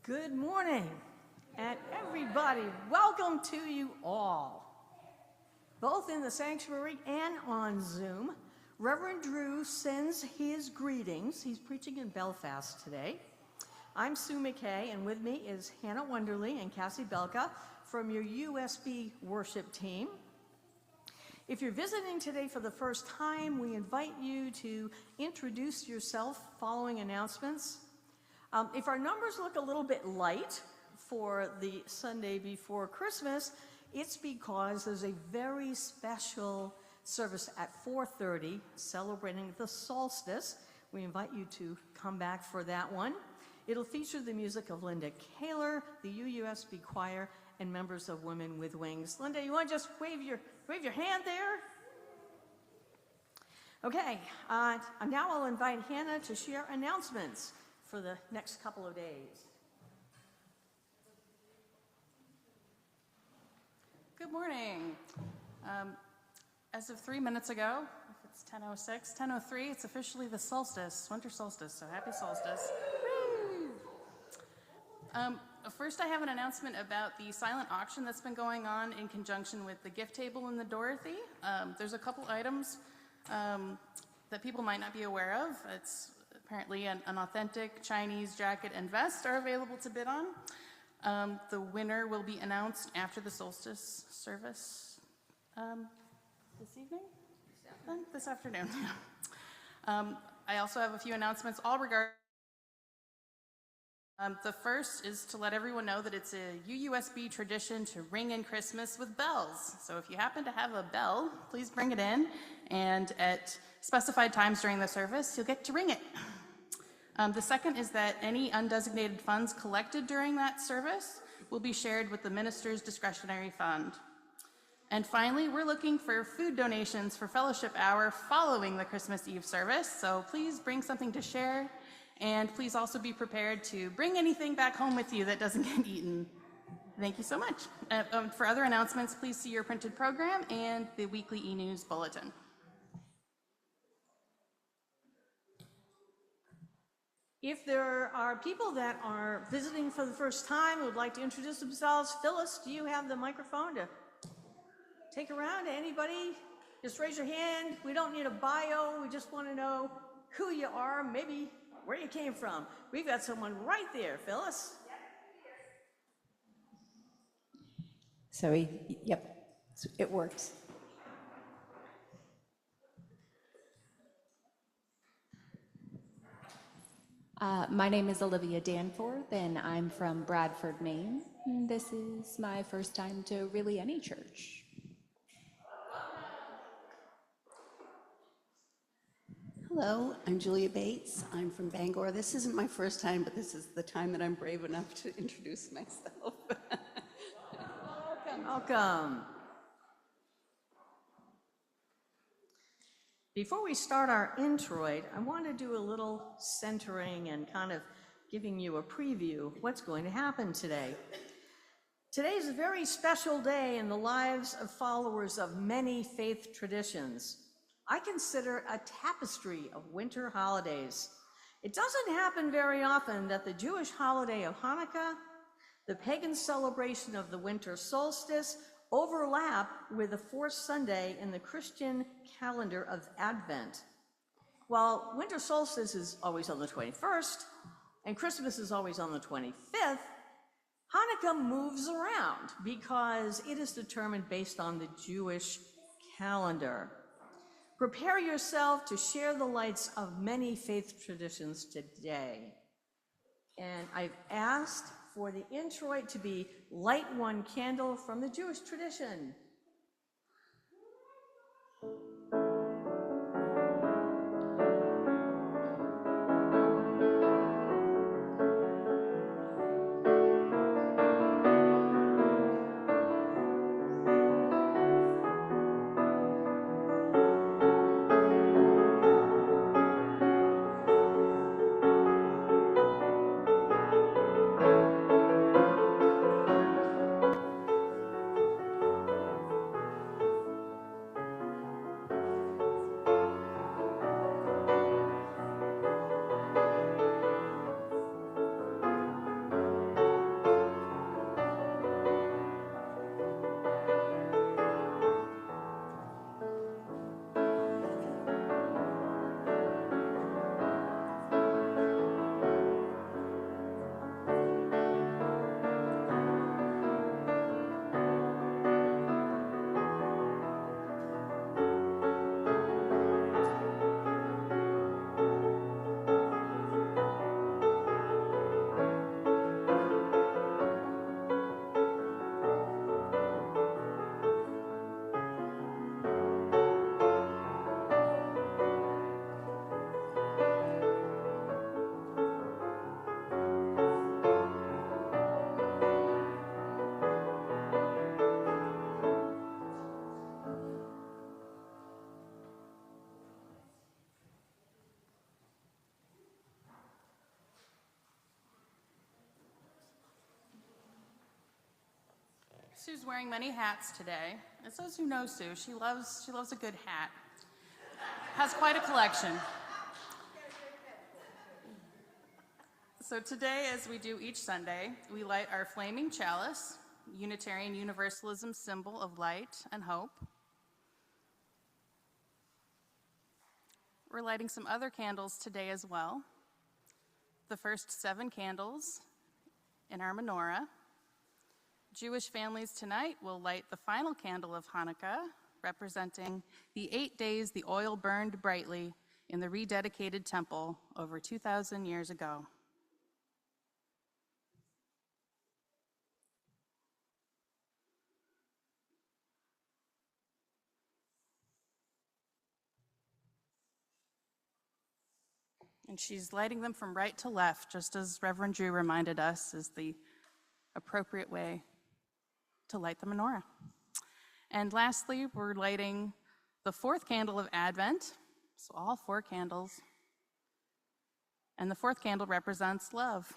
Good morning, and everybody, welcome to you all. Both in the sanctuary and on Zoom, Reverend Drew sends his greetings. He's preaching in Belfast today. I'm Sue McKay, and with me is Hannah Wonderly and Cassie Belka from your USB worship team. If you're visiting today for the first time, we invite you to introduce yourself following announcements. If our numbers look a little bit light for the Sunday before Christmas, it's because there's a very special service at 4:30 celebrating the solstice. We invite you to come back for that one. It'll feature the music of Linda Kaler, the UUSB choir, and members of Women with Wings. Linda, you want to just wave your hand there? Okay, now I'll invite Hannah to share announcements for the next couple of days. Good morning. As of 3 minutes ago, if it's 10:06, 10:03, it's officially the solstice, winter solstice, so happy solstice. First, I have an announcement about the silent auction that's been going on in conjunction with the gift table in the Dorothy. There's a couple items that people might not be aware of. It's apparently an authentic Chinese jacket and vest are available to bid on. The winner will be announced after the solstice service this evening? This afternoon. I also have a few announcements all regarding. The first is to let everyone know that it's a UUSB tradition to ring in Christmas with bells. So if you happen to have a bell, please bring it in, and at specified times during the service, you'll get to ring it. The second is that any undesignated funds collected during that service will be shared with the minister's discretionary fund. And finally, we're looking for food donations for Fellowship Hour following the Christmas Eve service, so please bring something to share, and please also be prepared to bring anything back home with you that doesn't get eaten. Thank you so much. For other announcements, please see your printed program and the weekly e-news bulletin. If there are people that are visiting for the first time who would like to introduce themselves, Phyllis, do you have the microphone to take around to anybody? Just raise your hand. We don't need a bio. We just want to know who you are, maybe where you came from. We've got someone right there, Phyllis. Sorry, yep, it works. My name is Olivia Danforth, and I'm from Bradford, Maine. And this is my first time to really any church. Hello, I'm Julia Bates. I'm from Bangor. This isn't my first time, but this is the time that I'm brave enough to introduce myself. Welcome. Before we start our introit, I want to do a little centering and kind of giving you a preview of what's going to happen today. Today is a very special day in the lives of followers of many faith traditions. I consider a tapestry of winter holidays. It doesn't happen very often that the Jewish holiday of Hanukkah, the pagan celebration of the winter solstice, overlap with the fourth Sunday in the Christian calendar of Advent. While winter solstice is always on the 21st and Christmas is always on the 25th, Hanukkah moves around because it is determined based on the Jewish calendar. Prepare yourself to share the lights of many faith traditions today. And I've asked for the introit to be light one candle from the Jewish tradition. Sue's wearing many hats today, and so you know Sue. She loves a good hat. Has quite a collection. So today, as we do each Sunday, we light our flaming chalice, Unitarian Universalism symbol of light and hope. We're lighting some other candles today as well. The first 7 candles in our menorah. Jewish families tonight will light the final candle of Hanukkah, representing the 8 days the oil burned brightly in the rededicated temple over 2,000 years ago. And she's lighting them from right to left, just as Reverend Drew reminded us is the appropriate way to light the menorah. And lastly, we're lighting the 4th candle of Advent, so all 4 candles. And the 4th candle represents love.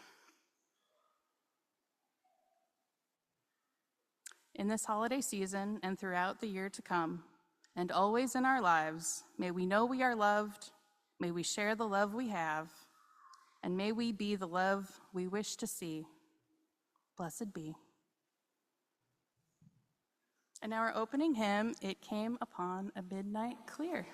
In this holiday season and throughout the year to come, and always in our lives, may we know we are loved, may we share the love we have, and may we be the love we wish to see. Blessed be. And our opening hymn, It Came Upon a Midnight Clear.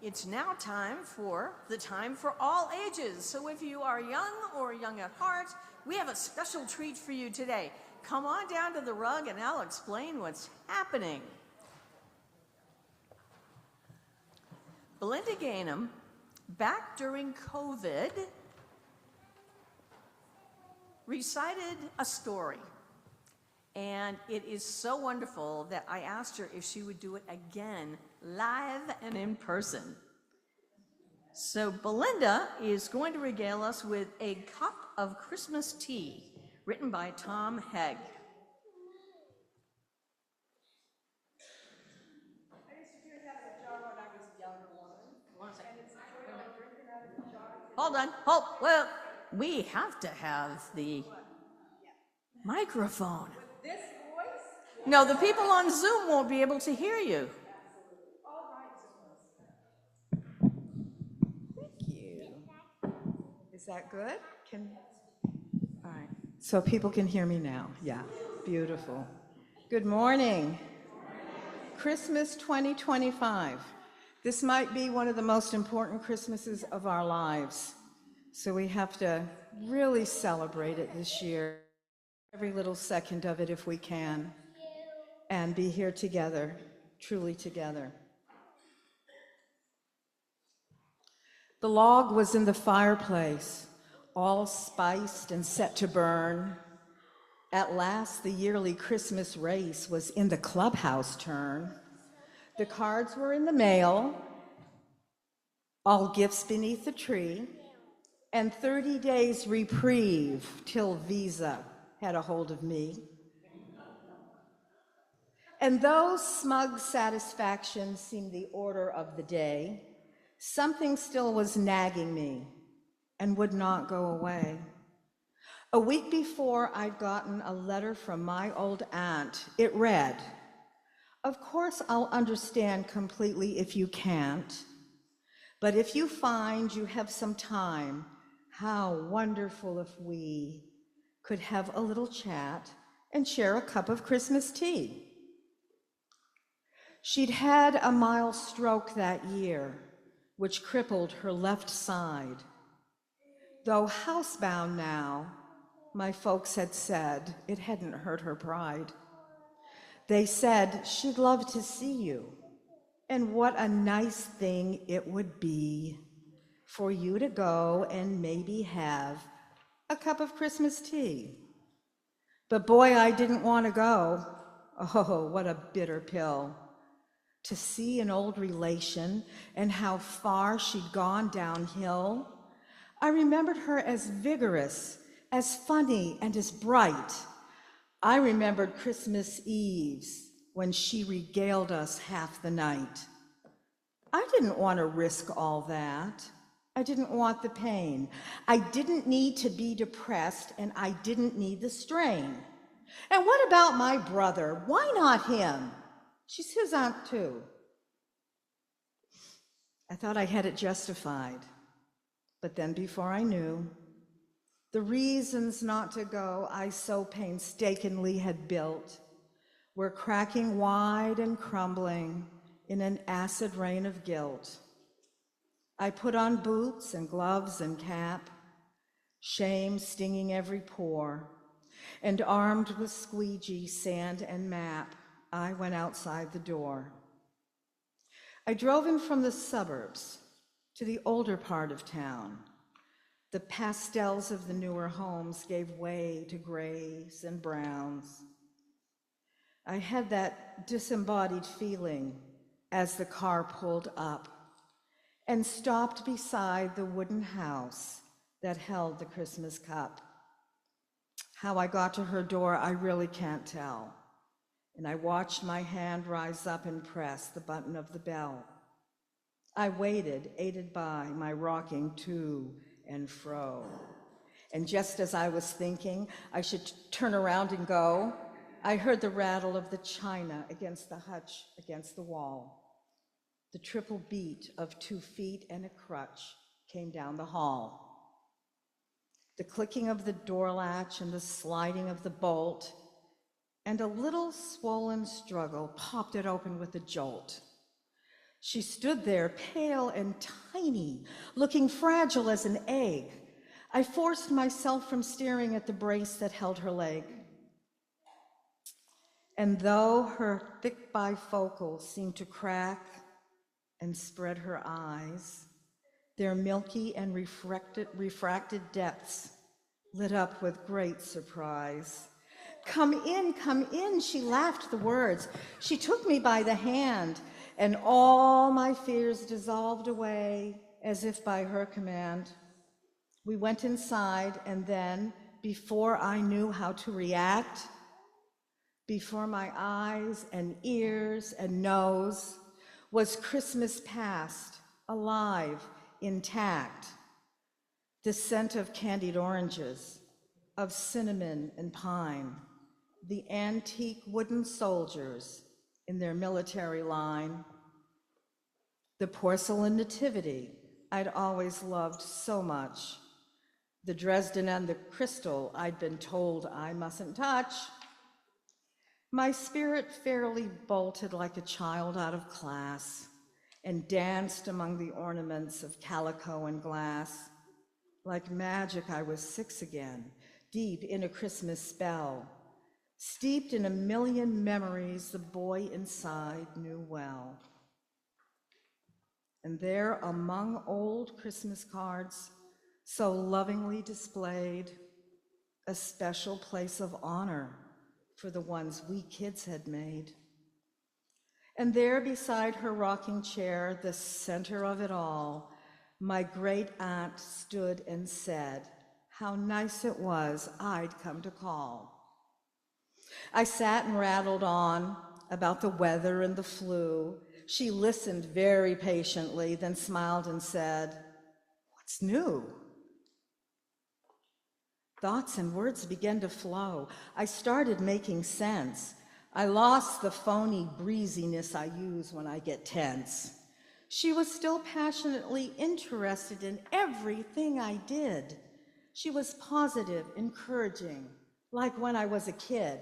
It's now time for the time for all ages. So if you are young or young at heart, we have a special treat for you today. Come on down to the rug and I'll explain what's happening. Belinda Gainham, back during COVID, recited a story. And it is so wonderful that I asked her if she would do it again, live and in person. So Belinda is going to regale us with A Cup of Christmas Tea, written by Tom Hegg. I used to drink out of a jar when I was a younger woman. Hold on, hold, well, We have to have the microphone. This voice? No, the people on Zoom won't be able to hear you. Thank you. Is that good? All right. So people can hear me now. Yeah, beautiful. Good morning. Christmas 2025. This might be one of the most important Christmases of our lives. So we have to really celebrate it this year, every little second of it if we can, and be here together, truly together. The log was in the fireplace, all spiced and set to burn. At last, the yearly Christmas race was in the clubhouse turn. The cards were in the mail, all gifts beneath the tree, and 30 days reprieve till Visa had a hold of me. And though smug satisfaction seemed the order of the day, something still was nagging me and would not go away. A week before, I'd gotten a letter from my old aunt. It read, "Of course, I'll understand completely if you can't, but if you find you have some time, how wonderful if we could have a little chat and share a cup of Christmas tea." She'd had a mild stroke that year, which crippled her left side. Though housebound now, my folks had said it hadn't hurt her pride. They said she'd love to see you, and what a nice thing it would be for you to go and maybe have a cup of Christmas tea. But boy, I didn't want to go. Oh, what a bitter pill. To see an old relation and how far she'd gone downhill. I remembered her as vigorous, as funny, and as bright. I remembered Christmas Eves when she regaled us half the night. I didn't want to risk all that. I didn't want the pain. I didn't need to be depressed, and I didn't need the strain. And what about my brother? Why not him? She's his aunt too. I thought I had it justified, but then before I knew, the reasons not to go I so painstakingly had built were cracking wide and crumbling in an acid rain of guilt. I put on boots and gloves and cap, shame stinging every pore, and armed with squeegee, sand, and map, I went outside the door. I drove in from the suburbs to the older part of town. The pastels of the newer homes gave way to grays and browns. I had that disembodied feeling as the car pulled up and stopped beside the wooden house that held the Christmas cup. How I got to her door, I really can't tell. And I watched my hand rise up and press the button of the bell. I waited, aided by my rocking to and fro. And just as I was thinking I should turn around and go, I heard the rattle of the china against the hutch, against the wall. The triple beat of 2 feet and a crutch came down the hall. The clicking of the door latch and the sliding of the bolt, and a little swollen struggle popped it open with a jolt. She stood there, pale and tiny, looking fragile as an egg. I forced myself from staring at the brace that held her leg. And though her thick bifocals seemed to crack and spread her eyes, their milky and refracted depths lit up with great surprise. Come in, she laughed the words. She took me by the hand, and all my fears dissolved away as if by her command. We went inside, and then, before I knew how to react, before my eyes and ears and nose, was Christmas past, alive, intact. the scent of candied oranges, of cinnamon and pine, the antique wooden soldiers in their military line, the porcelain nativity I'd always loved so much, the Dresden and the crystal I'd been told I mustn't touch. My spirit fairly bolted like a child out of class and danced among the ornaments of calico and glass. Like magic, I was 6 again, deep in a Christmas spell, steeped in a million memories the boy inside knew well. And there, among old Christmas cards, so lovingly displayed, a special place of honor for the ones we kids had made. And there beside her rocking chair, the center of it all, my great aunt stood and said how nice it was I'd come to call. I sat and rattled on about the weather and the flu. She listened very patiently, then smiled and said, "What's new?" Thoughts and words began to flow. I started making sense. I lost the phony breeziness I use when I get tense. She was still passionately interested in everything I did. She was positive, encouraging, like when I was a kid.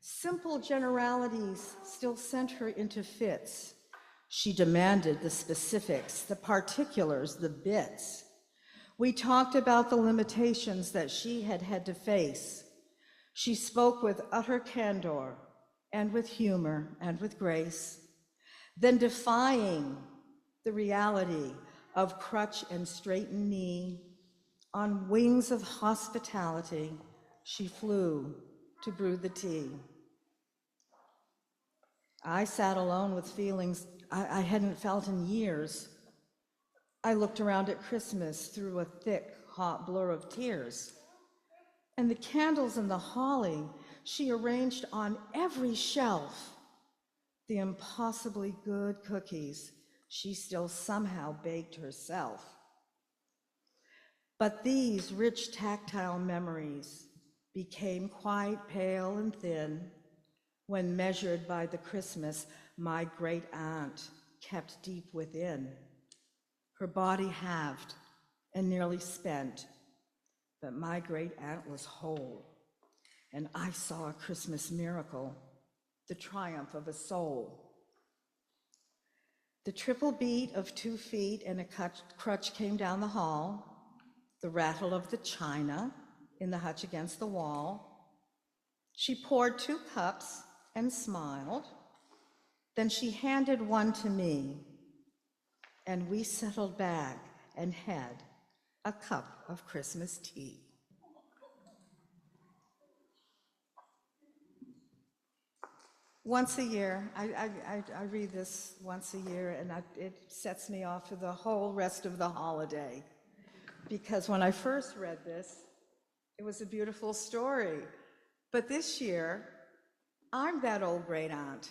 Simple generalities still sent her into fits. She demanded the specifics, the particulars, the bits. We talked about the limitations that she had had to face. She spoke with utter candor and with humor and with grace, then defying the reality of crutch and straightened knee. On wings of hospitality, she flew to brew the tea. I sat alone with feelings I hadn't felt in years. I looked around at Christmas through a thick, hot blur of tears. And the candles and the holly she arranged on every shelf. The impossibly good cookies she still somehow baked herself. But these rich tactile memories became quite pale and thin when measured by the Christmas my great aunt kept deep within. Her body halved and nearly spent, but my great aunt was whole, and I saw a Christmas miracle, the triumph of a soul. The triple beat of 2 feet and a crutch came down the hall, the rattle of the china in the hutch against the wall. She poured 2 cups and smiled. Then she handed one to me, and we settled back and had a cup of Christmas tea. Once a year, I read this once a year, and it sets me off for the whole rest of the holiday. Because when I first read this, it was a beautiful story. But this year, I'm that old great aunt.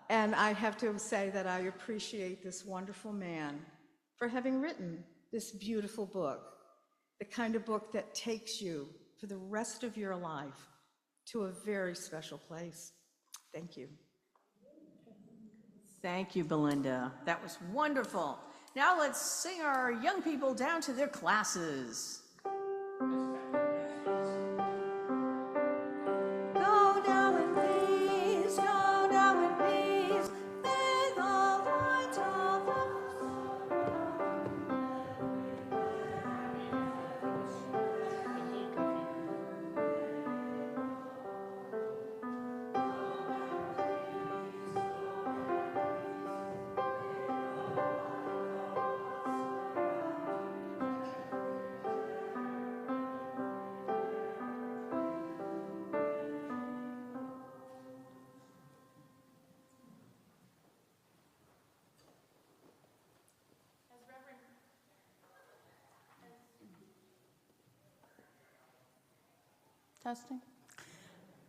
And I have to say that I appreciate this wonderful man for having written this beautiful book, the kind of book that takes you for the rest of your life to a very special place. Thank you. Thank you, Belinda. That was wonderful. Now let's sing our young people down to their classes. Go now in peace, go now in peace, may the light of the Testing.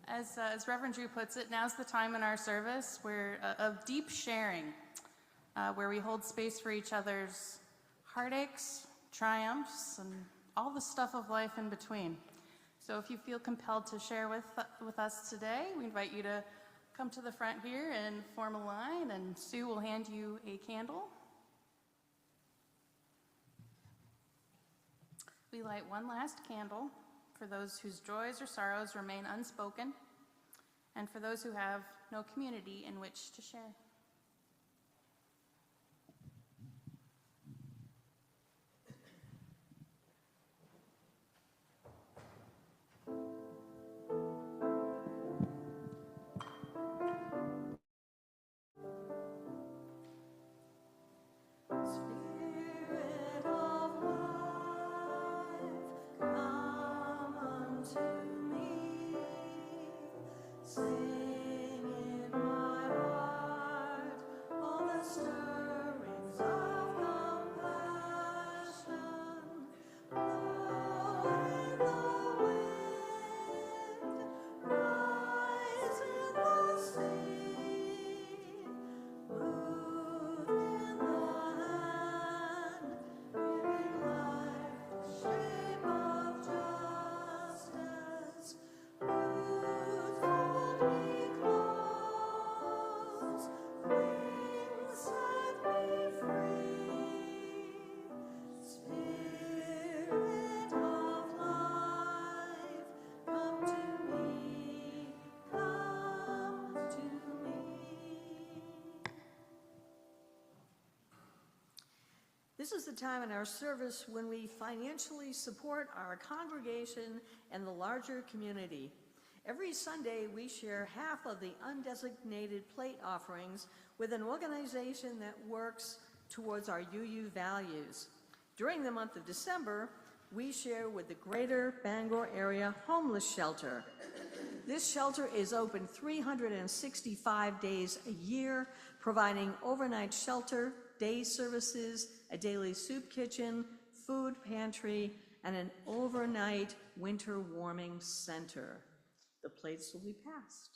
As Reverend Drew puts it, now's the time in our service of deep sharing, where we hold space for each other's heartaches, triumphs, and all the stuff of life in between. So if you feel compelled to share with us today, we invite you to come to the front here and form a line, and Sue will hand you a candle. We light one last candle for those whose joys or sorrows remain unspoken, and for those who have no community in which to share. Spirit of life, come unto me. Sing in my heart all the stirrings of compassion. Blow in the wind, rise in the sea. Move in the hand, giving life the shape of justice. Roots hold me close, wings set me free. Spirit of life, come to me, come to me. This is the time in our service when we financially support our congregation and the larger community. Every Sunday, we share half of the undesignated plate offerings with an organization that works towards our UU values. During the month of December, we share with the Greater Bangor Area Homeless Shelter. This shelter is open 365 days a year, providing overnight shelter, day services, a daily soup kitchen, food pantry, and an overnight winter warming center. The plates will be passed.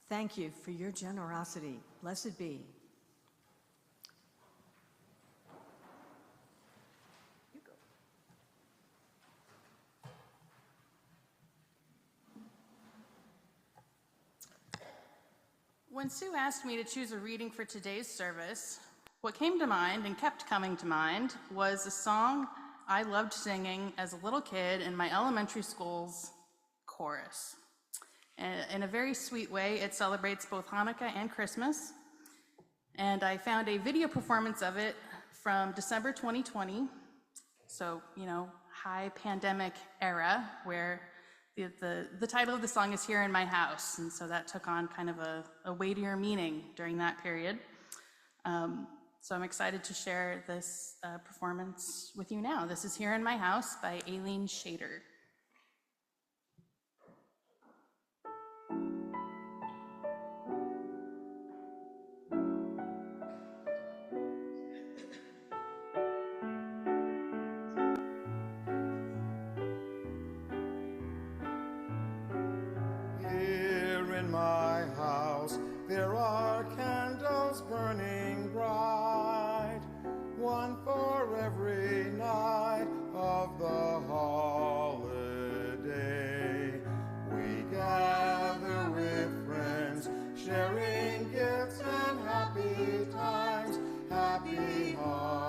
Thank you for your generosity. Blessed be. You go. When Sue asked me to choose a reading for today's service, what came to mind and kept coming to mind was a song I loved singing as a little kid in my elementary school's chorus. In a very sweet way, it celebrates both Hanukkah and Christmas. And I found a video performance of it from December 2020. So, high pandemic era, where the title of the song is Here in My House. And so that took on kind of a weightier meaning during that period. So I'm excited to share this performance with you now. This is Here in My House by Aileen Shader. My house, there are candles burning bright, one for every night of the holiday. We gather with friends, sharing gifts and happy times. Happy Hanukkah.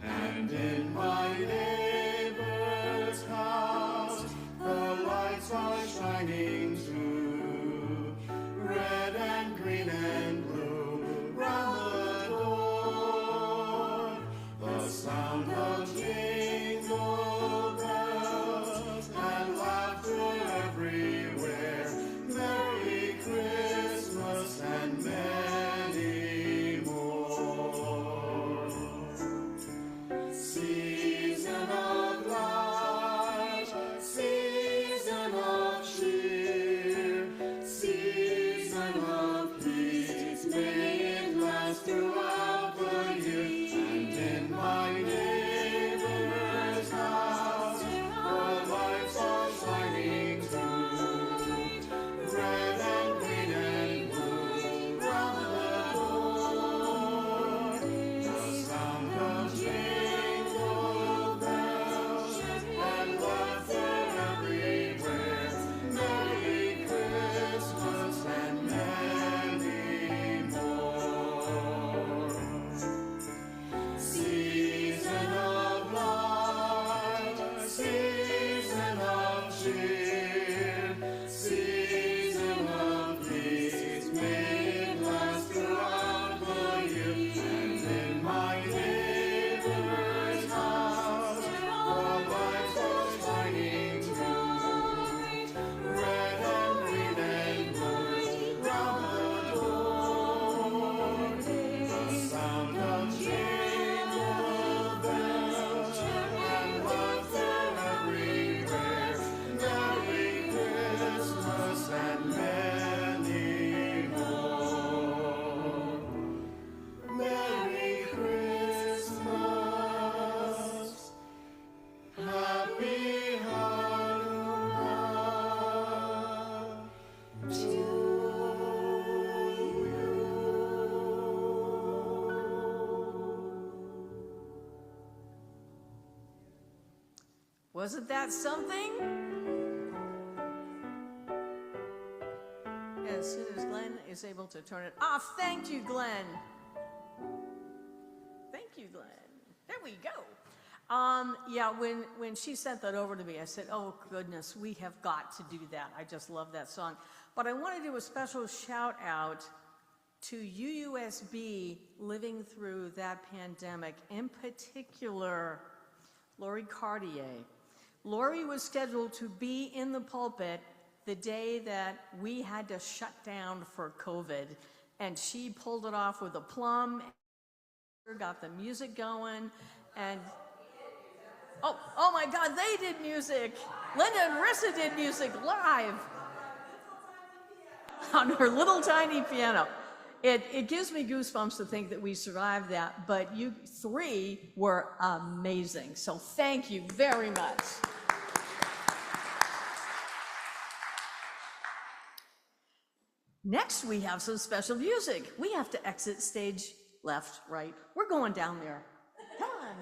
And in my neighbor's house, the lights are shining too, red and green and blue, round the door. The sound of jingle bells and laughter everywhere. Merry Christmas and many more. Season of light, season of cheer, season of peace, may it last throughout the year. And in my neighbor's house, the lights are shining too, red and green and blue, round the door. The sound of jingle bells and laughter everywhere. Merry Christmas and many more. Season of light, season of cheer, season of peace, may it last throughout the year. And in my neighbor's house, the lights are shining too, red and green and blue, round the door. The sound of jingle bells and laughter everywhere. Merry Christmas and many more. Merry Christmas, Happy Hanukkah to you. Wasn't that something? As soon as Glenn is able to turn it off. Thank you, Glenn. Thank you, Glenn. There we go. Yeah, when she sent that over to me, I said, oh goodness, we have got to do that. I just love that song. But I want to do a special shout out to UUSB living through that pandemic, in particular, Lori Cartier. Lori was scheduled to be in the pulpit the day that we had to shut down for COVID, and she pulled it off with aplomb, got the music going, and oh my God, they did music. Linda and Rissa did music live on her little tiny piano. It gives me goosebumps to think that we survived that, but you three were amazing. So thank you very much. Next, we have some special music. We have to exit stage left, right. We're going down there. Come on.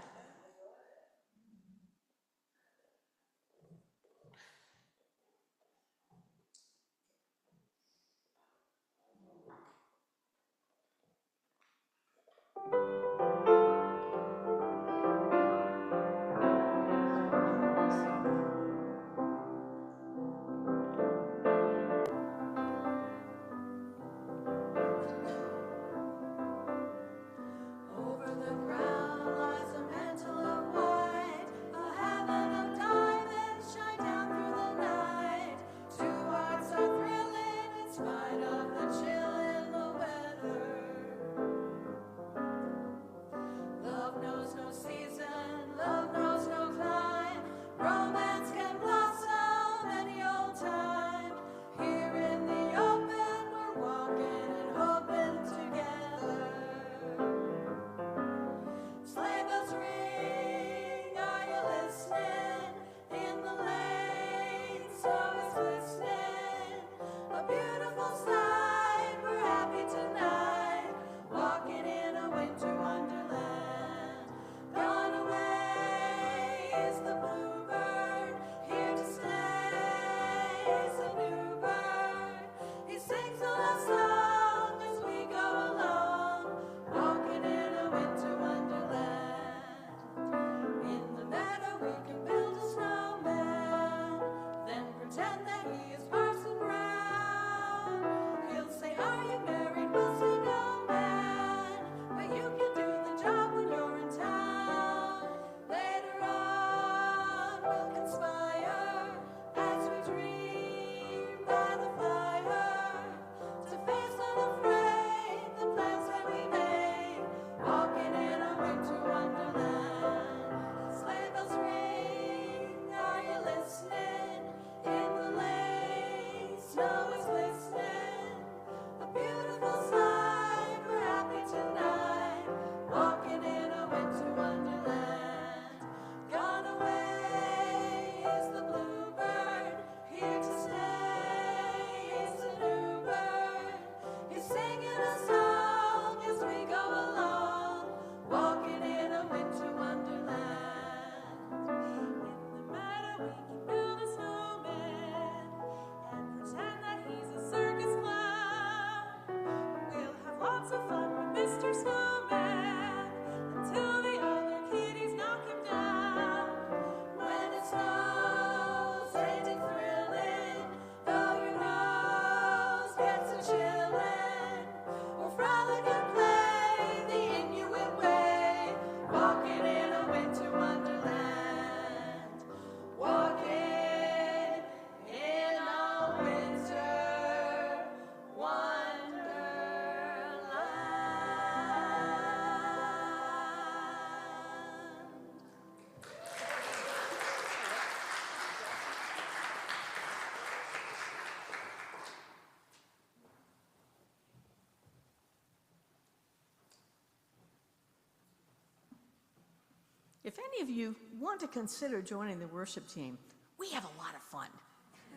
if any of you want to consider joining the worship team, we have a lot of fun.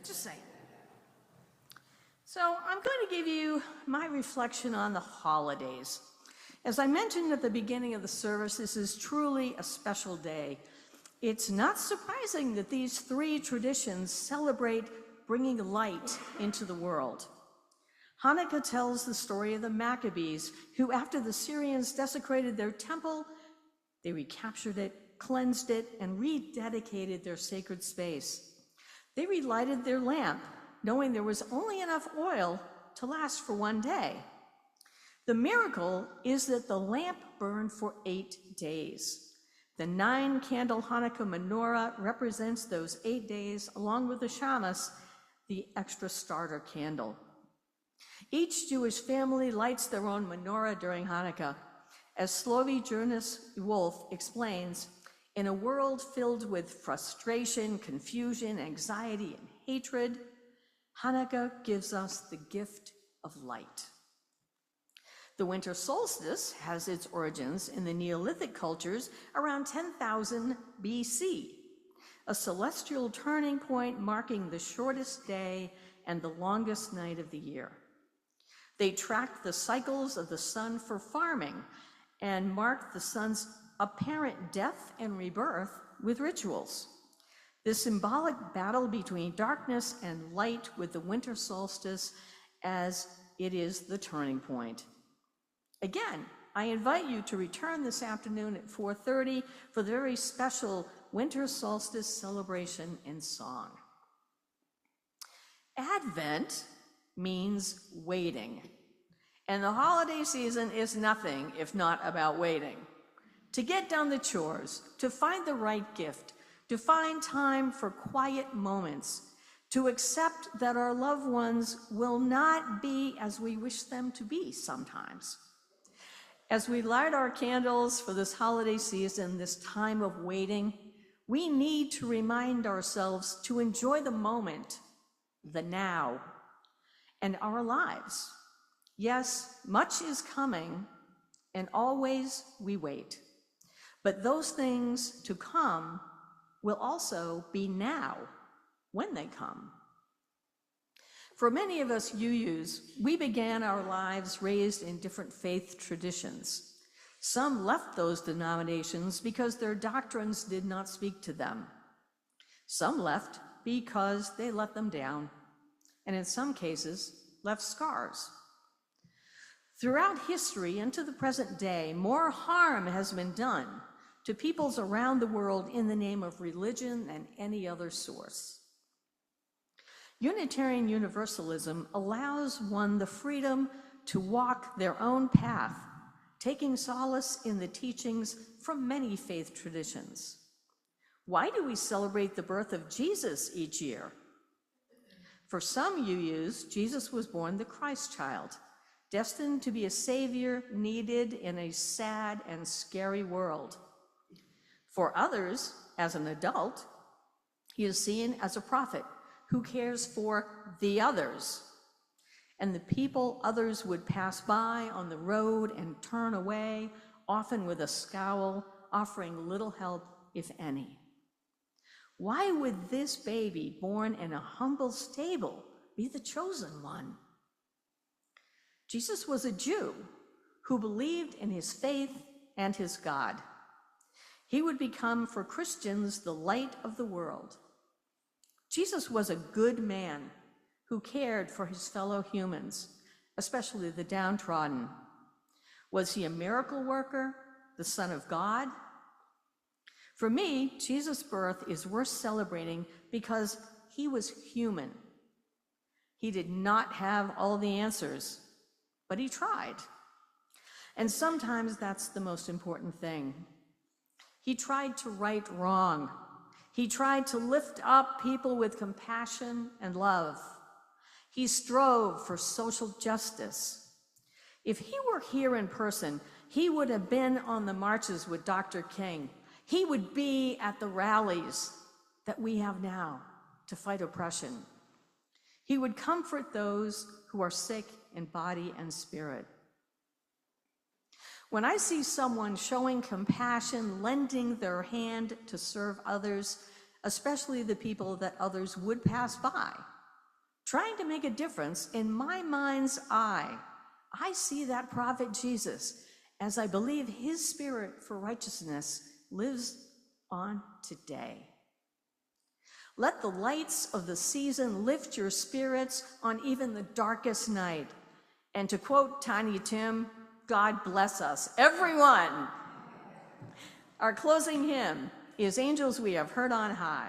Just saying. So I'm going to give you my reflection on the holidays. As I mentioned at the beginning of the service, this is truly a special day. It's not surprising that these three traditions celebrate bringing light into the world. Hanukkah tells the story of the Maccabees, who after the Syrians desecrated their temple, they recaptured it, cleansed it, and rededicated their sacred space. They relighted their lamp, knowing there was only enough oil to last for one day. The miracle is that the lamp burned for 8 days. The 9-candle Hanukkah menorah represents those 8 days, along with the shamas, the extra starter candle. Each Jewish family lights their own menorah during Hanukkah. As Slovi Jonas Wolf explains, in a world filled with frustration, confusion, anxiety, and hatred, Hanukkah gives us the gift of light. The winter solstice has its origins in the Neolithic cultures around 10,000 BC, a celestial turning point marking the shortest day and the longest night of the year. They tracked the cycles of the sun for farming and marked the sun's apparent death and rebirth with rituals. This symbolic battle between darkness and light with the winter solstice as it is the turning point. Again, I invite you to return this afternoon at 4:30 for the very special winter solstice celebration and song. Advent means waiting, and the holiday season is nothing if not about waiting. To get done the chores, to find the right gift, to find time for quiet moments, to accept that our loved ones will not be as we wish them to be sometimes. As we light our candles for this holiday season, this time of waiting, we need to remind ourselves to enjoy the moment, the now, and our lives. Yes, much is coming, and always we wait. But those things to come will also be now when they come. For many of us UUs, we began our lives raised in different faith traditions. Some left those denominations because their doctrines did not speak to them. Some left because they let them down, and in some cases, left scars. Throughout history and to the present day, more harm has been done to peoples around the world in the name of religion than any other source. Unitarian Universalism allows one the freedom to walk their own path, taking solace in the teachings from many faith traditions. Why do we celebrate the birth of Jesus each year? For some UUs, Jesus was born the Christ child, destined to be a savior needed in a sad and scary world. For others, as an adult, he is seen as a prophet who cares for the others, and the people others would pass by on the road and turn away, often with a scowl, offering little help, if any. Why would this baby born in a humble stable be the chosen one? Jesus was a Jew who believed in his faith and his God. He would become, for Christians, the light of the world. Jesus was a good man who cared for his fellow humans, especially the downtrodden. Was he a miracle worker, the Son of God? For me, Jesus' birth is worth celebrating because he was human. He did not have all the answers, but he tried. And sometimes that's the most important thing. He tried to right wrong. He tried to lift up people with compassion and love. He strove for social justice. If he were here in person, he would have been on the marches with Dr. King. He would be at the rallies that we have now to fight oppression. He would comfort those who are sick in body and spirit. When I see someone showing compassion, lending their hand to serve others, especially the people that others would pass by, trying to make a difference, in my mind's eye, I see that prophet Jesus, as I believe his spirit for righteousness lives on today. Let the lights of the season lift your spirits on even the darkest night. And to quote Tiny Tim, God bless us, everyone. Our closing hymn is Angels We Have Heard on High.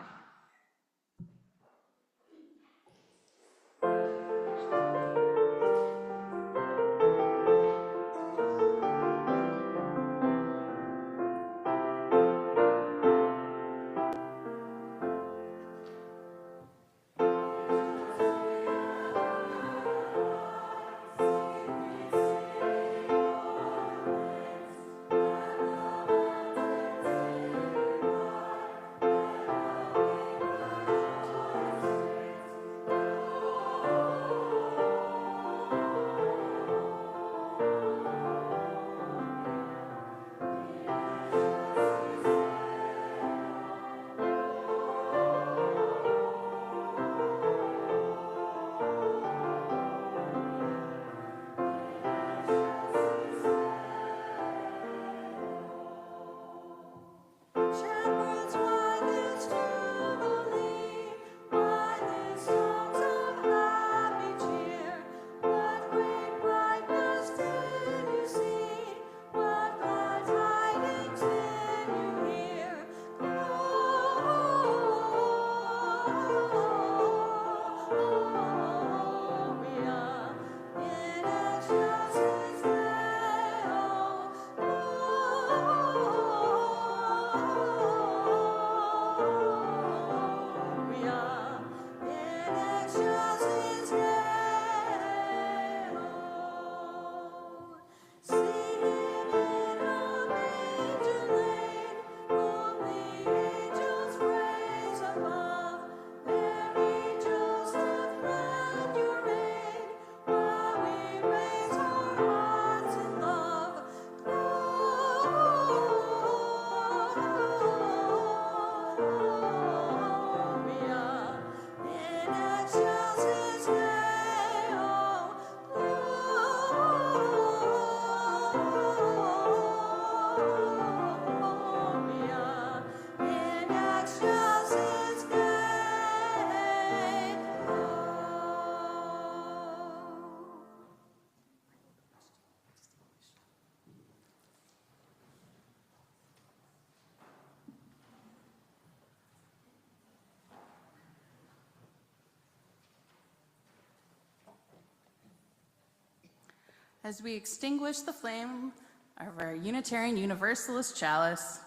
As we extinguish the flame of our Unitarian Universalist chalice,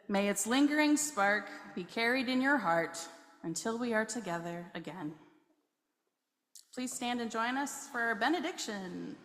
may its lingering spark be carried in your heart until we are together again. Please stand and join us for our benediction.